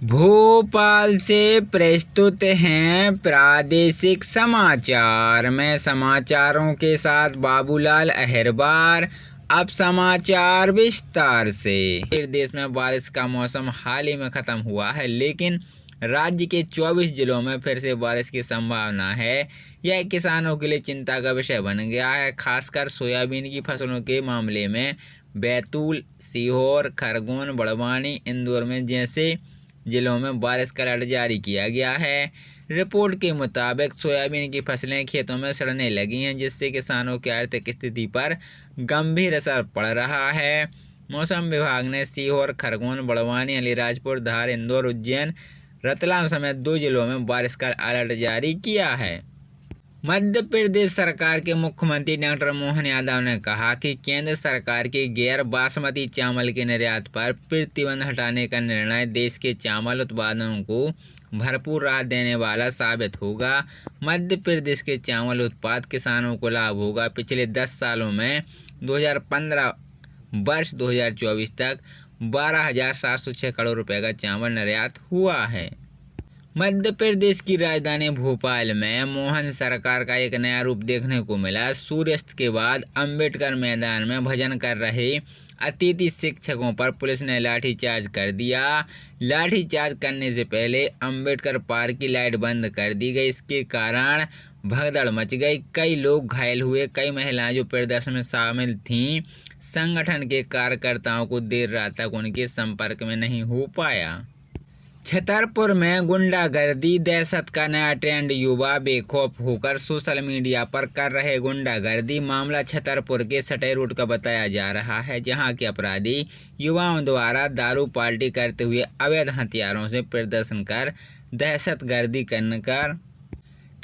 भोपाल से प्रस्तुत हैं प्रादेशिक समाचार। मैं समाचारों के साथ बाबूलाल अहिरबार। अब समाचार विस्तार से। फिर देश में बारिश का मौसम हाल ही में खत्म हुआ है, लेकिन राज्य के 24 जिलों में फिर से बारिश की संभावना है। यह किसानों के लिए चिंता का विषय बन गया है, खासकर सोयाबीन की फसलों के मामले में। बैतूल, सीहोर, खरगोन, बड़वानी, इंदौर में जैसे जिलों में बारिश का अलर्ट जारी किया गया है। रिपोर्ट के मुताबिक सोयाबीन की फसलें खेतों में सड़ने लगी हैं, जिससे किसानों की आर्थिक स्थिति पर गंभीर असर पड़ रहा है। मौसम विभाग ने सीहोर, खरगोन, बड़वानी, अलीराजपुर, धार, इंदौर, उज्जैन, रतलाम समेत 2 जिलों में बारिश का अलर्ट जारी किया है। मध्य प्रदेश सरकार के मुख्यमंत्री डॉक्टर मोहन यादव ने कहा कि केंद्र सरकार के गैर बासमती चावल के निर्यात पर प्रतिबंध हटाने का निर्णय देश के चावल उत्पादकों को भरपूर राहत देने वाला साबित होगा। मध्य प्रदेश के चावल उत्पाद किसानों को लाभ होगा। पिछले 10 सालों में 2015 वर्ष 2024 तक 12,706 करोड़ रुपए का चावल निर्यात हुआ है। मध्य प्रदेश की राजधानी भोपाल में मोहन सरकार का एक नया रूप देखने को मिला। सूर्यास्त के बाद अंबेडकर मैदान में भजन कर रहे अतिथि शिक्षकों पर पुलिस ने लाठीचार्ज कर दिया। लाठीचार्ज करने से पहले अंबेडकर पार्क की लाइट बंद कर दी गई। इसके कारण भगदड़ मच गई। कई लोग घायल हुए। कई महिलाएं जो प्रदर्शन में शामिल थीं, संगठन के कार्यकर्ताओं को देर रात तक उनके संपर्क में नहीं हो पाया। छतरपुर में गुंडागर्दी, दहशत का नया ट्रेंड। युवा बेखौफ होकर सोशल मीडिया पर कर रहे गुंडागर्दी। मामला छतरपुर के सटे रोड का बताया जा रहा है, जहां के अपराधी युवाओं द्वारा दारू पार्टी करते हुए अवैध हथियारों से प्रदर्शन कर दहशतगर्दी करने कर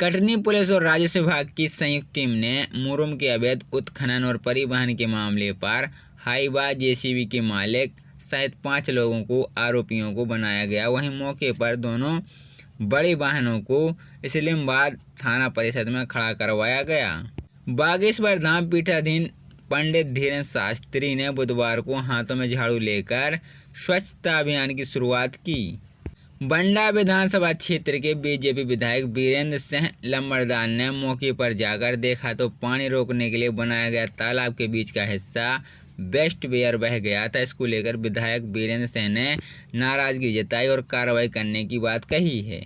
कटनी पुलिस और राजस्व विभाग की संयुक्त टीम ने मुरुम के अवैध उत्खनन और परिवहन के मामले पर हाईवा जेसीबी के मालिक सहित 5 लोगों को आरोपियों को बनाया गया। वहीं मौके पर दोनों बड़े वाहनों को इस्लामाबाद थाना परिषद में खड़ा करवाया गया। बागेश्वर धाम पीठाधीन पंडित धीरेन्द्र शास्त्री ने बुधवार को हाथों में झाड़ू लेकर स्वच्छता अभियान की शुरुआत की। बंडा विधानसभा क्षेत्र के बीजेपी विधायक वीरेंद्र सिंह लंबरदार ने मौके पर जाकर देखा तो पानी रोकने के लिए बनाया गया तालाब के बीच का हिस्सा वेस्ट वेयर बह गया था। इसको लेकर विधायक वीरेंद्र सिंह ने नाराजगी जताई और कार्रवाई करने की बात कही है।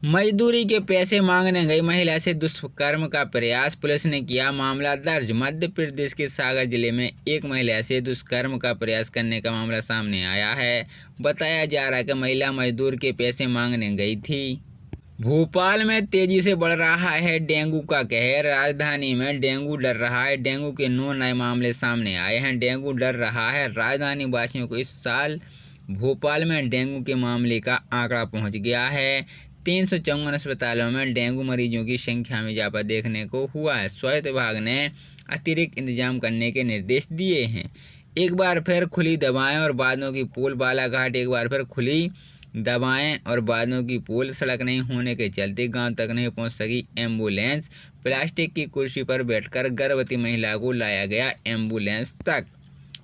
मजदूरी के पैसे मांगने गई महिला से दुष्कर्म का प्रयास, पुलिस ने किया मामला दर्ज। मध्य प्रदेश के सागर जिले में एक महिला से दुष्कर्म का प्रयास करने का मामला सामने आया है। बताया जा रहा है कि महिला मजदूर के पैसे मांगने गई थी। भोपाल में तेजी से बढ़ रहा है डेंगू का कहर। राजधानी में डेंगू डर रहा है। डेंगू के 9 नए मामले सामने आए हैं। डेंगू डर रहा है। राजधानी वासियों को इस साल भोपाल में डेंगू के मामले का आंकड़ा पहुंच गया है। 354 अस्पतालों में डेंगू मरीजों की संख्या में इजाफा देखने को हुआ है। स्वास्थ्य विभाग ने अतिरिक्त इंतजाम करने के निर्देश दिए हैं। एक बार फिर खुली दवाएं और बादलों की पोल। बालाघाट एक बार फिर खुली दवाएं और बादलों की पोल। सड़क नहीं होने के चलते गांव तक नहीं पहुंच सकी एम्बुलेंस। प्लास्टिक की कुर्सी पर बैठकर गर्भवती महिला को लाया गया एम्बुलेंस तक।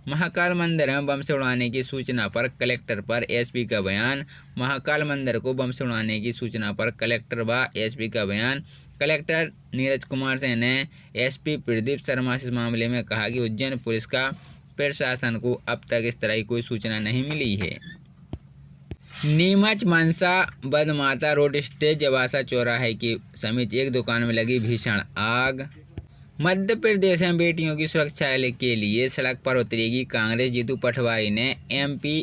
महाकाल मंदिर में बम से उड़ाने की सूचना पर कलेक्टर पर एसपी का बयान। महाकाल मंदिर को बम से उड़ाने की सूचना पर कलेक्टर व एसपी का बयान। कलेक्टर नीरज कुमार सिंह ने एसपी प्रदीप शर्मा से इस मामले में कहा कि उज्जैन पुलिस का प्रशासन को अब तक इस तरह की कोई सूचना नहीं मिली है। नीमच मनसा बदमाता रोड स्थित जवासा चौराहे के समीप एक दुकान में लगी भीषण आग। मध्य प्रदेश में बेटियों की सुरक्षा के लिए सड़क पर उतरेगी कांग्रेस। जीतू पटवारी ने एमपी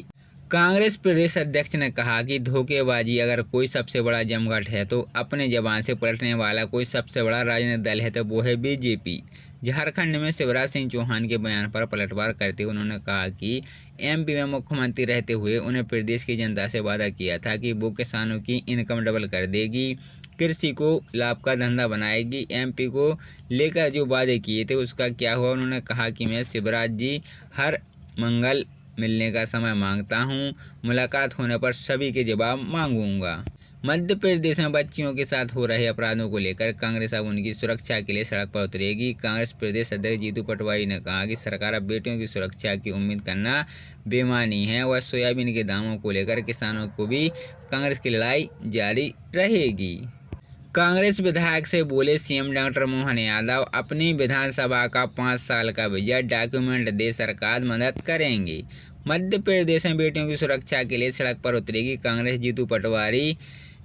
कांग्रेस प्रदेश अध्यक्ष ने कहा कि धोखेबाजी अगर कोई सबसे बड़ा जमघट है तो अपने जबान से पलटने वाला कोई सबसे बड़ा राजनीतिक दल है तो वो है बीजेपी। झारखंड में शिवराज सिंह चौहान के बयान पर पलटवार करते हुए उन्होंने कहा कि एमपी में मुख्यमंत्री रहते हुए उन्हें प्रदेश की जनता से वादा किया था कि वो किसानों की इनकम डबल कर देगी, कृषि को लाभ का धंधा बनाएगी। एमपी को लेकर जो वादे किए थे उसका क्या हुआ? उन्होंने कहा कि मैं शिवराज जी हर मंगल मिलने का समय मांगता हूं, मुलाकात होने पर सभी के जवाब मांगूंगा। मध्य प्रदेश में बच्चियों के साथ हो रहे अपराधों को लेकर कांग्रेस अब उनकी सुरक्षा के लिए सड़क पर उतरेगी। कांग्रेस प्रदेश अध्यक्ष जीतू पटवारी ने कहा कि सरकार अब बेटियों की सुरक्षा की उम्मीद करना बेईमानी है। वह सोयाबीन के दामों को लेकर किसानों को भी कांग्रेस की लड़ाई जारी रहेगी। कांग्रेस विधायक से बोले सीएम डॉक्टर मोहन यादव, अपनी विधानसभा का 5 साल का बजट डॉक्यूमेंट दे सरकार मदद करेंगी। मध्य प्रदेश में बेटियों की सुरक्षा के लिए सड़क पर उतरेगी कांग्रेस। जीतू पटवारी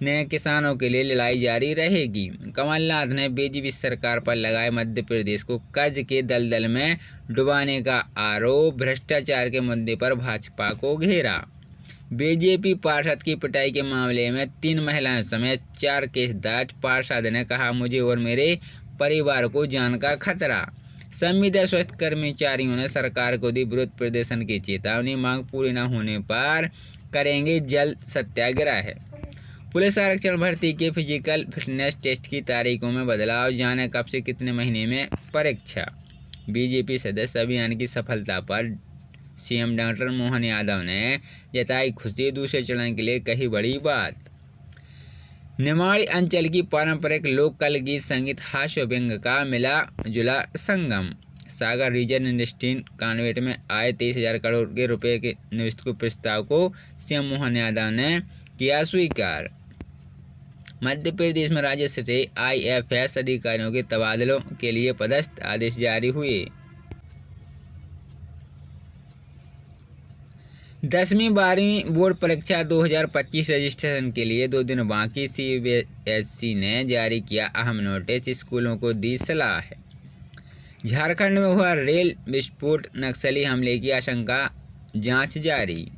ने किसानों के लिए लड़ाई जारी रहेगी। कमलनाथ ने बीजेपी सरकार पर लगाए मध्य प्रदेश को कर्ज के दलदल में डुबाने का आरोप। भ्रष्टाचार के मुद्दे पर भाजपा को घेरा। बीजेपी पार्षद की पिटाई के मामले में 3 महिलाओं समेत 4 केस दर्ज। पार्षद ने कहा, मुझे और मेरे परिवार को जान का खतरा। संविदा स्वास्थ्य कर्मचारियों ने सरकार को दी विरोध प्रदर्शन की चेतावनी। मांग पूरी न होने पर करेंगे जल्द सत्याग्रह। पुलिस आरक्षण भर्ती के फिजिकल फिटनेस टेस्ट की तारीखों में बदलाव। जाने कब से कितने महीने में परीक्षा। बीजेपी सदस्य अभियान की सफलता पर सीएम डॉक्टर मोहन यादव ने जताई खुशी। दूसरे चरण के लिए कही बड़ी बात। निमाड़ी अंचल की पारंपरिक लोकल गीत संगीत हास्य व्यंग का मिला जुला संगम। सागर रीजन इंडस्ट्रियल कॉन्वेंट में आए 23,000 करोड़ के रुपए के निवेश को प्रस्ताव को सीएम मोहन यादव ने किया स्वीकार। मध्य प्रदेश में राज्य से आईएफएस अधिकारियों के तबादलों के लिए पदस्थ आदेश जारी हुए। 10वीं 12वीं बोर्ड परीक्षा 2025 रजिस्ट्रेशन के लिए 2 दिन बाकी। सीबीएसई ने जारी किया अहम नोटिस। स्कूलों को दी सलाह। झारखंड में हुआ रेल विस्फोट, नक्सली हमले की आशंका, जांच जारी।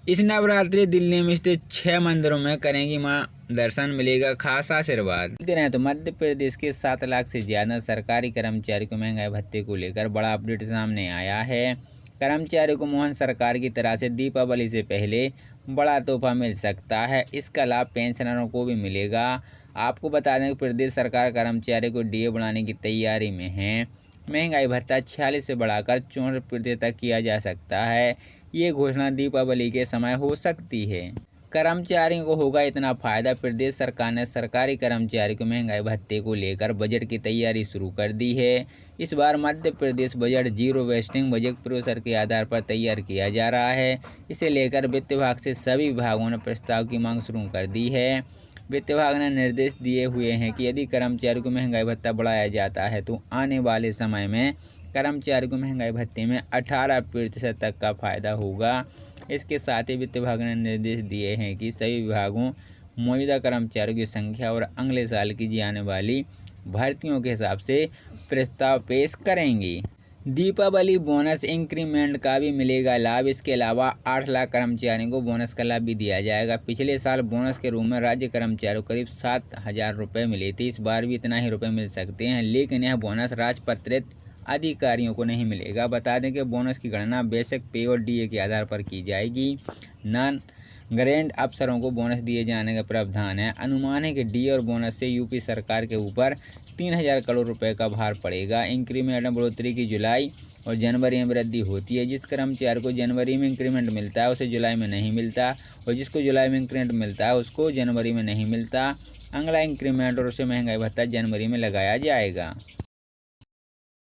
इस नवरात्रि दिल्ली में स्थित 6 मंदिरों में करेंगी मां दर्शन, मिलेगा खास आशीर्वाद। तो मध्य प्रदेश के 7 लाख से ज्यादा सरकारी कर्मचारी को महंगाई भत्ते को लेकर बड़ा अपडेट सामने आया है। कर्मचारियों को मोहन सरकार की तरह से दीपावली से पहले बड़ा तोहफा मिल सकता है। इसका लाभ पेंशनरों को भी मिलेगा। आपको बता दें कि प्रदेश सरकार कर्मचारियों को डीए बढ़ाने की तैयारी में है। महंगाई भत्ता 46 से बढ़ाकर 64% तक किया जा सकता है। ये घोषणा दीपावली के समय हो सकती है। कर्मचारियों को होगा इतना फायदा। प्रदेश सरकार ने सरकारी कर्मचारी को महंगाई भत्ते को लेकर बजट की तैयारी शुरू कर दी है। इस बार Madhya Pradesh budget zero wasting budget process के आधार पर तैयार किया जा रहा है। इसे लेकर वित्त विभाग से सभी विभागों ने प्रस्ताव की मांग शुरू कर दी है। वित्त विभाग ने निर्देश दिए हुए हैं कि यदि कर्मचारियों को महंगाई भत्ता बढ़ाया जाता है तो आने वाले समय में कर्मचारियों को महंगाई भत्ते में 18% तक का फायदा होगा। इसके साथ ही वित्त विभाग ने निर्देश दिए हैं कि सभी विभागों मौजूदा कर्मचारियों की संख्या और अगले साल की जाने वाली भर्तियों के हिसाब से प्रस्ताव पेश करेंगी। दीपावली बोनस इंक्रीमेंट का भी मिलेगा लाभ। इसके अलावा 8 लाख कर्मचारियों को बोनस का लाभ भी दिया जाएगा। पिछले साल बोनस के रूप में राज्य कर्मचारियों को करीब 7,000 रुपये मिले थे। इस बार भी इतना ही रुपये मिल सकते हैं, लेकिन यह बोनस राजपत्रित अधिकारियों को नहीं मिलेगा। बता दें कि बोनस की गणना बेसिक पे और डीए के आधार पर की जाएगी। नॉन ग्रेड अफसरों को बोनस दिए जाने का प्रावधान है। अनुमान है कि डीए और बोनस से यूपी सरकार के ऊपर 3,000 करोड़ रुपए का भार पड़ेगा। इंक्रीमेंट में बढ़ोतरी की जुलाई और जनवरी में वृद्धि होती है। जिस कर्मचारी को जनवरी में इंक्रीमेंट मिलता है उसे जुलाई में नहीं मिलता, और जिसको जुलाई में इंक्रीमेंट मिलता है उसको जनवरी में नहीं मिलता। अगला इंक्रीमेंट और उसे महंगाई भत्ता जनवरी में लगाया जाएगा।